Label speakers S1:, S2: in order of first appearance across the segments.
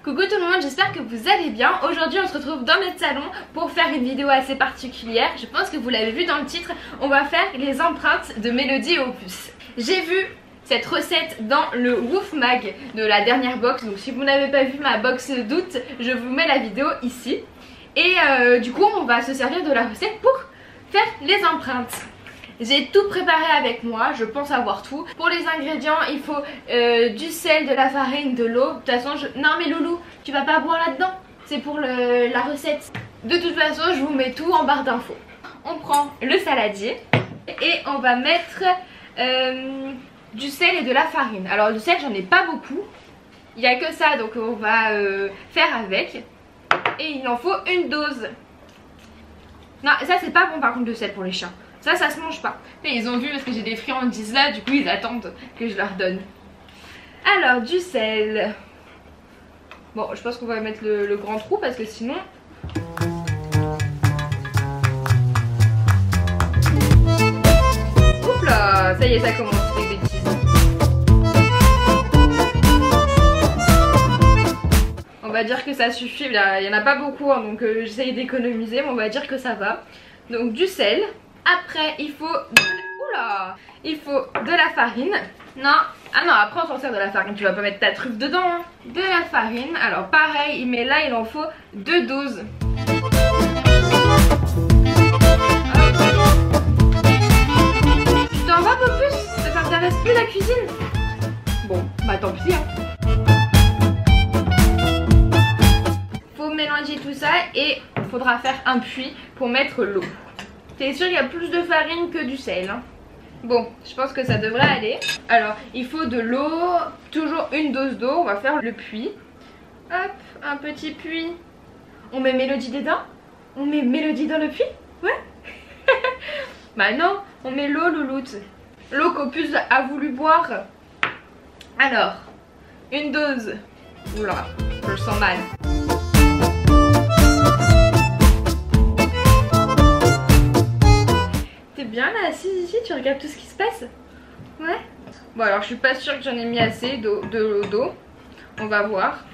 S1: Coucou tout le monde, j'espère que vous allez bien. Aujourd'hui on se retrouve dans notre salon pour faire une vidéo assez particulière. Je pense que vous l'avez vu dans le titre, on va faire les empreintes de Mélodie et Opus. J'ai vu cette recette dans le Woof Mag de la dernière box, donc si vous n'avez pas vu ma box d'août, je vous mets la vidéo ici. Et du coup on va se servir de la recette pour faire les empreintes. J'ai tout préparé avec moi, je pense avoir tout. Pour les ingrédients, il faut du sel, de la farine, de l'eau. De toute façon, non mais Loulou, tu vas pas boire là-dedans. C'est pour la recette. De toute façon, je vous mets tout en barre d'infos. On prend le saladier et on va mettre du sel et de la farine. Alors du sel, j'en ai pas beaucoup. Il n'y a que ça, donc on va faire avec. Et il en faut une dose. Non, ça c'est pas bon par contre le sel pour les chiens. Ça se mange pas. Et ils ont vu parce que j'ai des friandises là, du coup ils attendent que je leur donne. Alors du sel. Bon, je pense qu'on va mettre le grand trou parce que sinon... Oups là, ça y est, ça commence les bêtises. On va dire que ça suffit, il y en a pas beaucoup hein, donc j'essaye d'économiser, mais on va dire que ça va. Donc du sel. Après il faut de la farine. Non, ah non, après on s'en sert de la farine. Tu vas pas mettre ta truffe dedans hein. De la farine, alors pareil, mais là il en faut 2 doses. Tu t'en vas Popus? Ça t'intéresse plus la cuisine? Bon, bah tant pis hein. Faut mélanger tout ça et il faudra faire un puits pour mettre l'eau. C'est sûr qu'il y a plus de farine que du sel hein. Bon, je pense que ça devrait aller. Alors, il faut de l'eau, toujours une dose d'eau. On va faire le puits. Hop, un petit puits. On met Mélodie dedans? On met Mélodie dans le puits? Ouais. Bah non, on met l'eau, louloute. L'eau qu'Opus a voulu boire. Alors, une dose. Oula, je le sens mal. T'es bien là, assise ici, tu regardes tout ce qui se passe? Ouais. Bon alors je suis pas sûre que j'en ai mis assez d'eau. On va voir.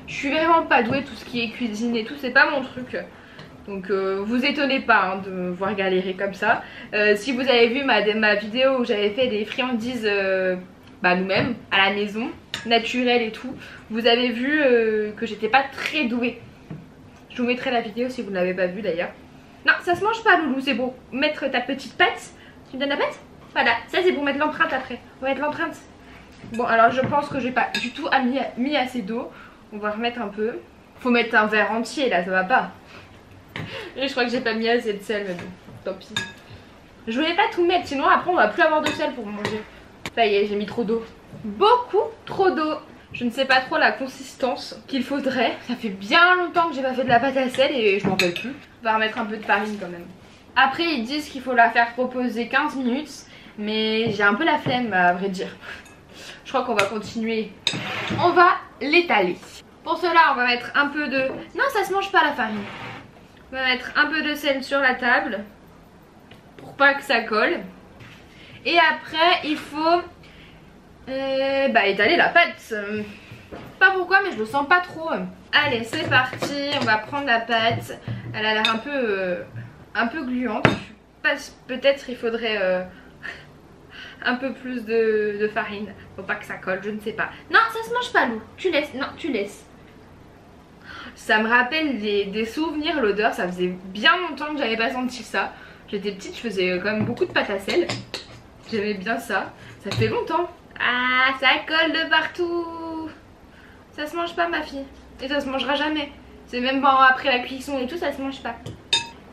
S1: Je suis vraiment pas douée, tout ce qui est cuisine et tout, c'est pas mon truc. Donc vous étonnez pas hein, de me voir galérer comme ça. Si vous avez vu ma vidéo où j'avais fait des friandises nous-mêmes, à la maison, naturelles et tout, vous avez vu que j'étais pas très douée. Je vous mettrai la vidéo si vous ne l'avez pas vue d'ailleurs. Non, ça se mange pas Loulou, c'est pour mettre ta petite pâte. Tu me donnes la pâte? Voilà, ça c'est pour mettre l'empreinte après. On va mettre l'empreinte. Bon alors je pense que j'ai pas du tout mis assez d'eau. On va remettre un peu. Faut mettre un verre entier là, ça va pas. Et je crois que j'ai pas mis assez de sel mais bon, tant pis. Je voulais pas tout mettre sinon après on va plus avoir de sel pour manger. Ça y est, j'ai mis trop d'eau. Beaucoup trop d'eau. Je ne sais pas trop la consistance qu'il faudrait. Ça fait bien longtemps que j'ai pas fait de la pâte à sel et je m'en rappelle plus. On va remettre un peu de farine quand même. Après ils disent qu'il faut la faire reposer 15 minutes. Mais j'ai un peu la flemme à vrai dire. Je crois qu'on va continuer. On va l'étaler. Pour cela on va mettre un peu de... Non ça se mange pas la farine. On va mettre un peu de sel sur la table. Pour pas que ça colle. Et après il faut... étaler la pâte. Pas pourquoi mais je le sens pas trop. Allez c'est parti, on va prendre la pâte. Elle a l'air un peu gluante. Peut-être il faudrait un peu plus de farine. Faut pas que ça colle, je ne sais pas. Non ça se mange pas Lou, tu laisses. Non tu laisses. Ça me rappelle des souvenirs, l'odeur. Ça faisait bien longtemps que j'avais pas senti ça. J'étais petite, je faisais quand même beaucoup de pâte à sel. J'aimais bien ça. Ça fait longtemps. Ah, ça colle de partout. Ça se mange pas ma fille. Et ça se mangera jamais. C'est même bon, après la cuisson et tout, ça se mange pas.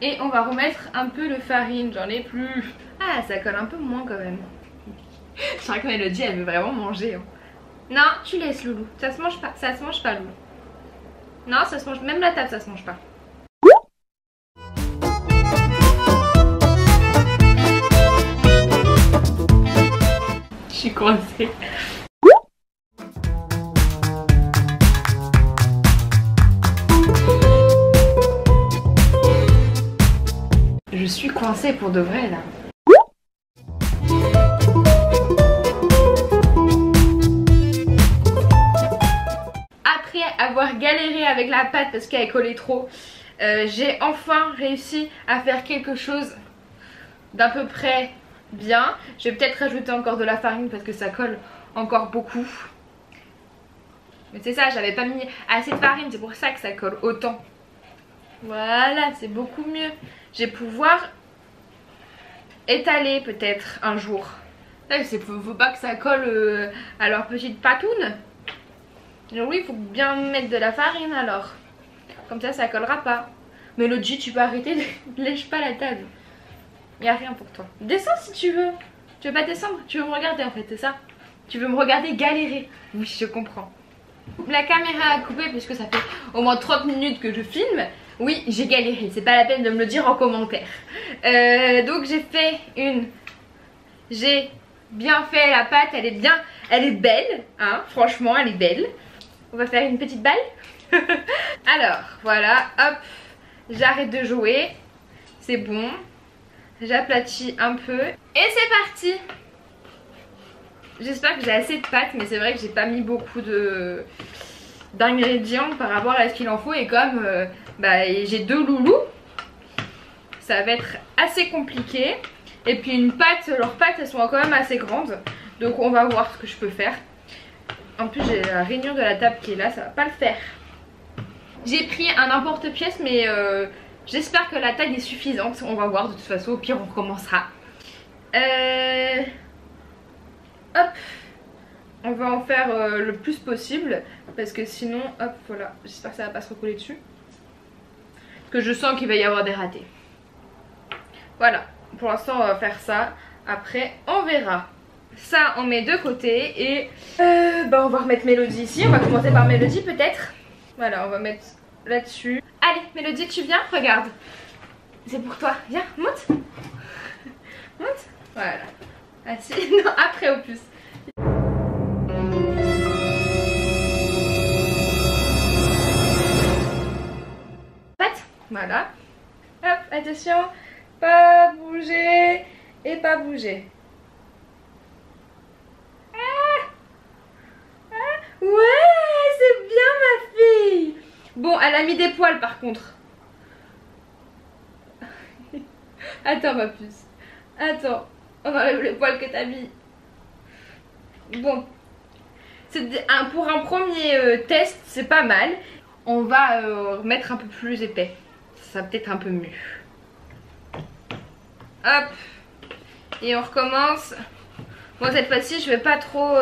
S1: Et on va remettre un peu de farine, j'en ai plus. Ah, ça colle un peu moins quand même. Je crois que Mélodie, elle veut vraiment manger. Hein. Non, tu laisses Loulou. Ça se mange pas, ça se mange pas Loulou. Non, ça se mange, même la table ça se mange pas. Je suis coincée. Je suis coincée pour de vrai là. avoir galéré avec la pâte parce qu'elle collait trop, j'ai enfin réussi à faire quelque chose d'à peu près bien. Je vais peut-être rajouter encore de la farine parce que ça colle encore beaucoup. Mais c'est ça, j'avais pas mis assez de farine, c'est pour ça que ça colle autant. Voilà, c'est beaucoup mieux. Je vais pouvoir étaler peut-être un jour. Faut pas que ça colle à leur petite patoune. Donc oui, il faut bien mettre de la farine alors. Comme ça collera pas. Mélodie, tu peux arrêter, lèche pas la table. Y a rien pour toi. Descends si tu veux. Tu veux pas descendre? Tu veux me regarder en fait, c'est ça? Tu veux me regarder galérer? Oui, je comprends. La caméra a coupé puisque ça fait au moins 30 minutes que je filme. Oui, j'ai galéré, c'est pas la peine de me le dire en commentaire. Donc j'ai fait une... J'ai bien fait la pâte, elle est belle, hein, franchement elle est belle. On va faire une petite balle. Alors, voilà, hop, j'arrête de jouer. C'est bon. J'aplatis un peu. Et c'est parti. J'espère que j'ai assez de pâte, mais c'est vrai que j'ai pas mis beaucoup d'ingrédients par rapport à ce qu'il en faut. Et comme j'ai 2 loulous, ça va être assez compliqué. Et puis une pâte, leurs pâtes elles sont quand même assez grandes. Donc on va voir ce que je peux faire. En plus j'ai la rainure de la table qui est là, ça va pas le faire. J'ai pris un emporte-pièce mais j'espère que la taille est suffisante. On va voir de toute façon, au pire on recommencera. Hop, on va en faire le plus possible. Parce que sinon, hop voilà, j'espère que ça va pas se recoller dessus. Parce que je sens qu'il va y avoir des ratés. Voilà, pour l'instant on va faire ça. Après on verra. Ça on met de côté. Et on va remettre Mélodie ici. On va commencer par Mélodie peut-être. Voilà, on va mettre là-dessus. Allez Mélodie, tu viens? Regarde, c'est pour toi. Viens, monte. Monte. Voilà. Assis. Non, après au plus. Voilà. Hop, attention. Pas bouger. Et pas bouger. Ouais, c'est bien ma fille. Bon, elle a mis des poils par contre. Attends ma puce. Attends, on enlève les poils que t'as mis. Bon, pour un premier test, c'est pas mal. On va remettre un peu plus épais. Ça va peut-être un peu mieux. Hop. Et on recommence. Bon, cette fois-ci, je vais pas trop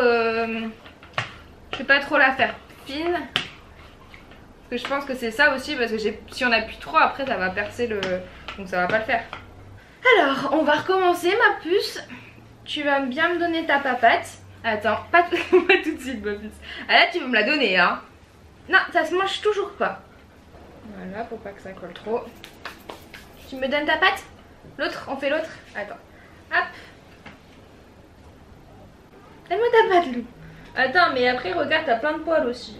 S1: la faire fine. Parce que je pense que c'est ça aussi. Parce que si on appuie trop, après ça va percer le... Donc ça va pas le faire. Alors, on va recommencer ma puce. Tu vas bien me donner ta papate. Attends, pas tout de suite ma puce. Ah là, tu veux me la donner, hein. Non, ça se mange toujours pas. Voilà, pour pas que ça colle trop. Tu me donnes ta pâte? L'autre, on fait l'autre. Attends. Hop. Donne-moi ta pâte, Lou. Attends, mais après, regarde, t'as plein de poils aussi.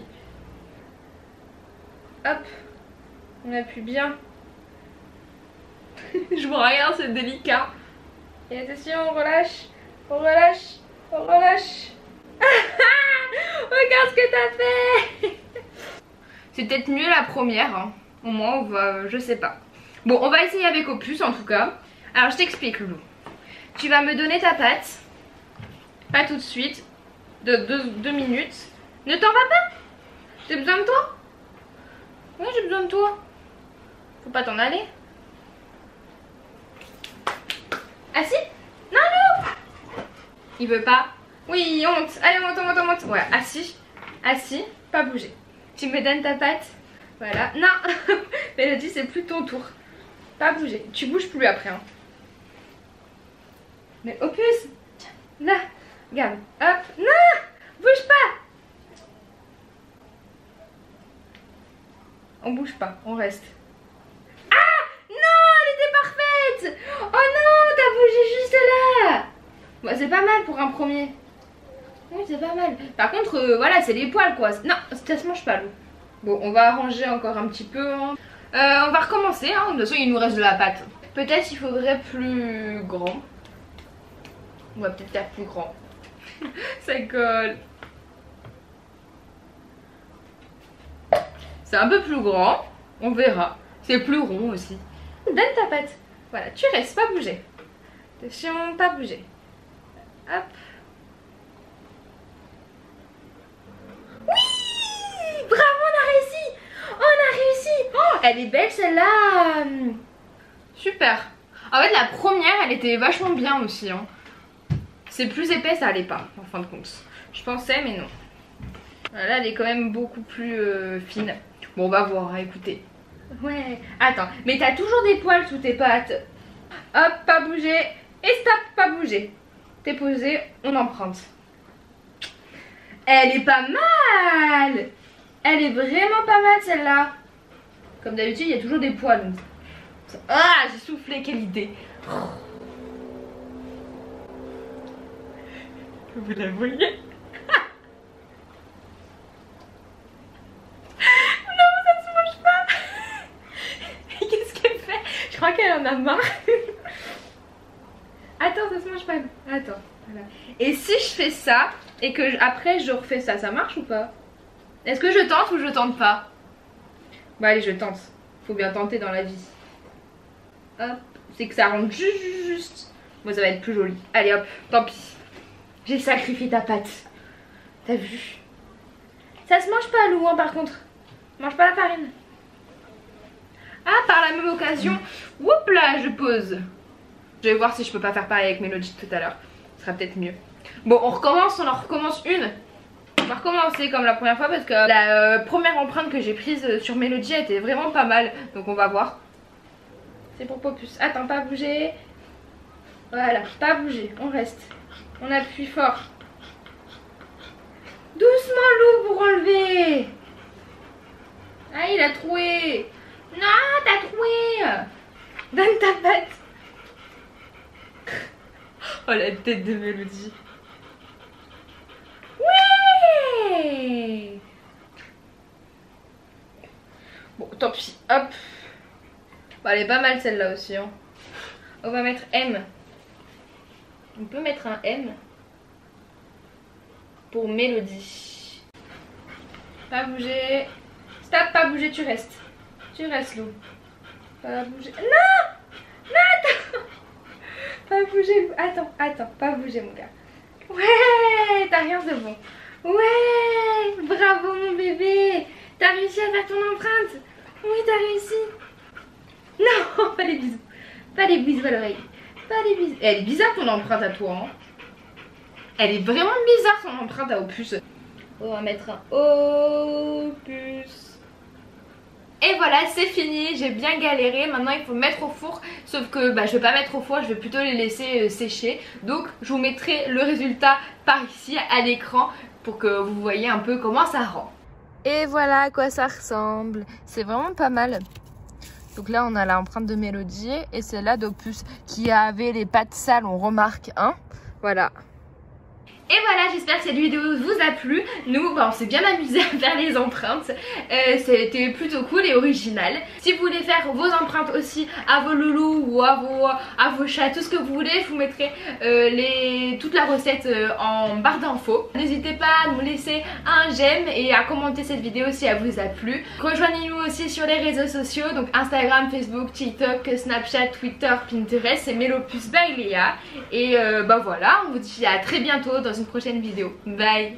S1: Hop. On appuie bien. Je vois rien, c'est délicat. Et attention, on relâche. On relâche. On relâche. Regarde ce que t'as fait. C'est peut-être mieux la première, hein. Au moins on va, je sais pas. Bon, on va essayer avec Opus en tout cas. Alors je t'explique Loulou. Tu vas me donner ta pâte. Pas tout de suite. De 2 minutes. Ne t'en vas pas. J'ai besoin de toi. Oui, j'ai besoin de toi. Faut pas t'en aller. Assis? Non, non. Il veut pas. Oui, on monte. Allez, on monte, on monte, on monte. Ouais, assis. Assis, pas bouger. Tu me donnes ta pâte. Voilà. Non. Mélodie, c'est plus ton tour. Pas bouger. Tu bouges plus après. Hein. Mais Opus. Là. Regarde. Hop. Non. Bouge pas. On bouge pas. On reste. Ah. Non. Elle était parfaite. Oh non. T'as bougé juste là. Bon, c'est pas mal pour un premier. Oui, c'est pas mal. Par contre, voilà, c'est les poils quoi. Non, ça se mange pas l'eau. Bon, on va arranger encore un petit peu. Hein. On va recommencer. Hein. De toute façon, il nous reste de la pâte. Peut-être il faudrait plus grand. On va peut-être faire plus grand. Ça colle. C'est un peu plus grand, on verra. C'est plus rond aussi. Donne ta patte. Voilà, tu restes, pas bouger. Attention, pas bouger. Hop. Oui, bravo, on a réussi. On a réussi. Oh, elle est belle celle-là. Super. En fait, la première, elle était vachement bien aussi. Hein. C'est plus épais, ça allait pas, en fin de compte. Je pensais, mais non. Là, elle est quand même beaucoup plus fine. Bon, on va voir, hein, écoutez. Ouais. Attends, mais t'as toujours des poils sous tes pattes. Hop, pas bouger. Et stop, pas bouger. T'es posé, on emprunte. Elle est pas mal. Elle est vraiment pas mal celle-là. Comme d'habitude, il y a toujours des poils. Ah, j'ai soufflé, quelle idée. Vous la voyez? Non, ça ne se mange pas. Qu'est-ce qu'elle fait? Je crois qu'elle en a marre. Attends, ça se mange pas. Attends, voilà. Et si je fais ça et que après je refais ça, ça marche ou pas? Est-ce que je tente ou je tente pas? Bah allez, je tente. Faut bien tenter dans la vie. Hop, c'est que ça rentre juste. Bon, ça va être plus joli. Allez hop, tant pis. J'ai sacrifié ta pâte. T'as vu? Ça se mange pas, Lou, hein, par contre. Mange pas la farine. Ah, par la même occasion, oups là, je pose. Je vais voir si je peux pas faire pareil avec Mélodie tout à l'heure. Ce sera peut-être mieux. Bon, on recommence, on en recommence une. On va recommencer comme la première fois parce que la première empreinte que j'ai prise sur Mélodie était vraiment pas mal. Donc on va voir. C'est pour Popus. Attends, pas bouger. Voilà, pas bouger. On reste. On appuie fort. Doucement, Lou, pour enlever. Ah, il a troué. Non, t'as troué. Donne ta patte. Oh, la tête de Mélodie. Ouais. Bon, tant pis. Hop. Bon, elle est pas mal celle-là aussi. Hein. On va mettre M. On peut mettre un M pour Mélodie. Pas bouger. Stop, pas bouger, tu restes. Tu restes, Lou. Pas bouger. Non. Non, attends. Pas bouger, Lou. Attends, pas bouger, mon gars. Ouais, t'as rien de bon. Ouais, bravo, mon bébé. T'as réussi à faire ton empreinte. Oui, t'as réussi. Non, pas les bisous. Pas les bisous à l'oreille. Pas les bisous. Elle est bizarre ton empreinte à toi. Hein. Elle est vraiment bizarre son empreinte à Opus. On va mettre un Opus. Et voilà, c'est fini. J'ai bien galéré. Maintenant, il faut le mettre au four. Sauf que je vais pas mettre au four. Je vais plutôt les laisser sécher. Donc, je vous mettrai le résultat par ici à l'écran pour que vous voyez un peu comment ça rend. Et voilà à quoi ça ressemble. C'est vraiment pas mal. Donc là, on a l'empreinte de Mélodie et celle-là d'Opus qui avait les pattes sales, on remarque, hein. Voilà. Et voilà, j'espère que cette vidéo vous a plu. Nous, on s'est bien amusé à faire les empreintes. C'était plutôt cool et original. Si vous voulez faire vos empreintes aussi à vos loulous ou à vos chats, tout ce que vous voulez, je vous mettrai toute la recette en barre d'infos. N'hésitez pas à nous laisser un j'aime et à commenter cette vidéo si elle vous a plu. Rejoignez-nous aussi sur les réseaux sociaux, donc Instagram, Facebook, TikTok, Snapchat, Twitter, Pinterest, c'est Mélopus by Léa. Et voilà, on vous dit à très bientôt dans une prochaine vidéo. Bye.